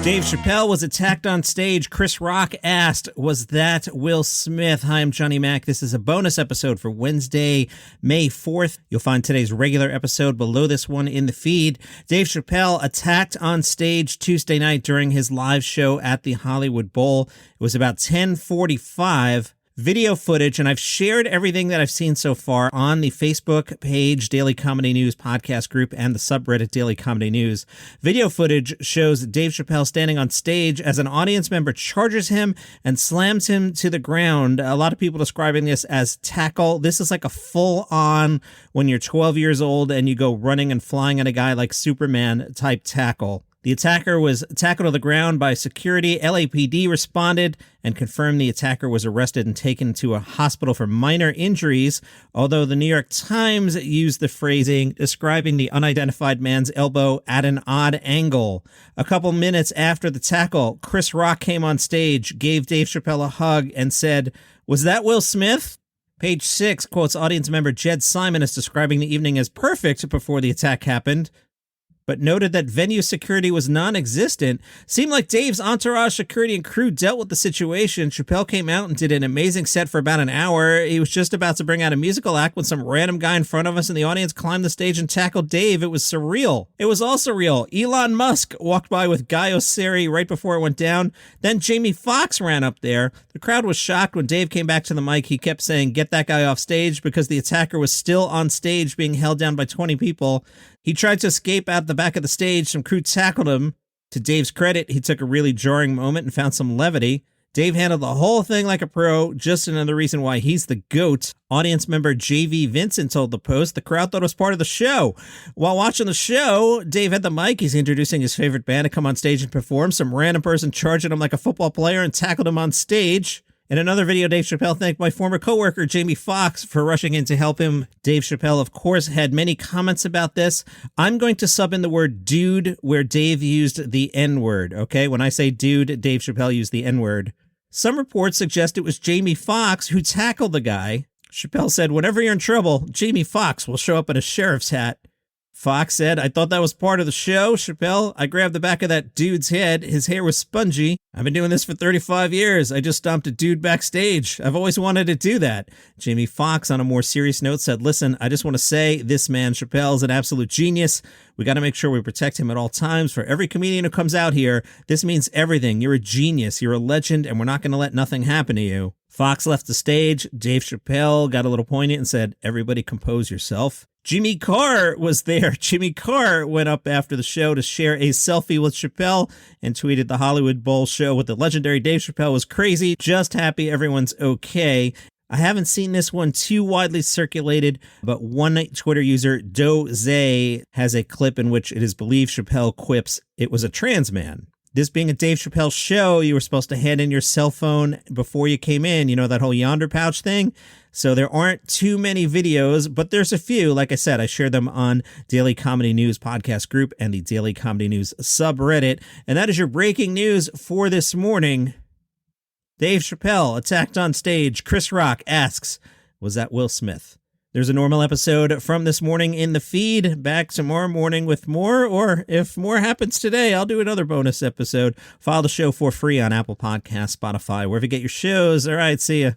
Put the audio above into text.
Dave Chappelle was attacked on stage. Chris Rock asked, was that Will Smith? Hi, I'm Johnny Mac. This is a bonus episode for Wednesday, May 4th. You'll find today's regular episode below this one in the feed. Dave Chappelle attacked on stage Tuesday night during his live show at the Hollywood Bowl. It was about 10:45. Video footage, and I've shared everything that I've seen so far on the Facebook page, Daily Comedy News podcast group, and the subreddit Daily Comedy News. Video footage shows Dave Chappelle standing on stage as an audience member charges him and slams him to the ground. A lot of people describing this as tackle. This is like a full-on, when you're 12 years old and you go running and flying at a guy like Superman type tackle. The attacker was tackled to the ground by security. LAPD responded and confirmed the attacker was arrested and taken to a hospital for minor injuries, although the New York Times used the phrasing describing the unidentified man's elbow at an odd angle. A couple minutes after the tackle, Chris Rock came on stage, gave Dave Chappelle a hug, and said, "Was that Will Smith?" Page 6 quotes audience member Jed Simon as describing the evening as perfect before the attack happened, but noted that venue security was non-existent. Seemed like Dave's entourage, security, and crew dealt with the situation. Chappelle came out and did an amazing set for about an hour. He was just about to bring out a musical act when some random guy in front of us in the audience climbed the stage and tackled Dave. It was surreal. It was also real. Elon Musk walked by with Guy Osseri right before it went down. Then Jamie Foxx ran up there. The crowd was shocked when Dave came back to the mic. He kept saying, "Get that guy off stage," because the attacker was still on stage being held down by 20 people. He tried to escape out the back of the stage. Some crew tackled him. To Dave's credit, he took a really jarring moment and found some levity. Dave handled the whole thing like a pro. Just another reason why he's the GOAT. Audience member JV Vincent told the Post the crowd thought it was part of the show. While watching the show, Dave had the mic. He's introducing his favorite band to come on stage and perform. Some random person charged him like a football player and tackled him on stage. In another video, Dave Chappelle thanked my former coworker, Jamie Foxx, for rushing in to help him. Dave Chappelle, of course, had many comments about this. I'm going to sub in the word dude where Dave used the N-word, okay? When I say dude, Dave Chappelle used the N-word. Some reports suggest it was Jamie Foxx who tackled the guy. Chappelle said, "Whenever you're in trouble, Jamie Foxx will show up in a sheriff's hat." Fox said, "I thought that was part of the show, Chappelle. I grabbed the back of that dude's head. His hair was spongy. I've been doing this for 35 years. I just stomped a dude backstage. I've always wanted to do that." Jamie Foxx, on a more serious note, said, "Listen, I just want to say this man, Chappelle, is an absolute genius. We got to make sure we protect him at all times. For every comedian who comes out here, this means everything. You're a genius. You're a legend, and we're not going to let nothing happen to you." Fox left the stage. Dave Chappelle got a little poignant and said, "Everybody compose yourself." Jimmy Carr was there. Jimmy Carr went up after the show to share a selfie with Chappelle and tweeted, "The Hollywood Bowl show with the legendary Dave Chappelle was crazy. Just happy everyone's okay." I haven't seen this one too widely circulated, but one Twitter user, Doze, has a clip in which it is believed Chappelle quips, "It was a trans man." This being a Dave Chappelle show, you were supposed to hand in your cell phone before you came in, you know, that whole Yonder pouch thing. So there aren't too many videos, but there's a few. Like I said, I share them on Daily Comedy News podcast group and the Daily Comedy News subreddit. And that is your breaking news for this morning. Dave Chappelle attacked on stage. Chris Rock asks, "Was that Will Smith?" There's a normal episode from this morning in the feed. Back tomorrow morning with more, or if more happens today, I'll do another bonus episode. Follow the show for free on Apple Podcasts, Spotify, wherever you get your shows. All right, see ya.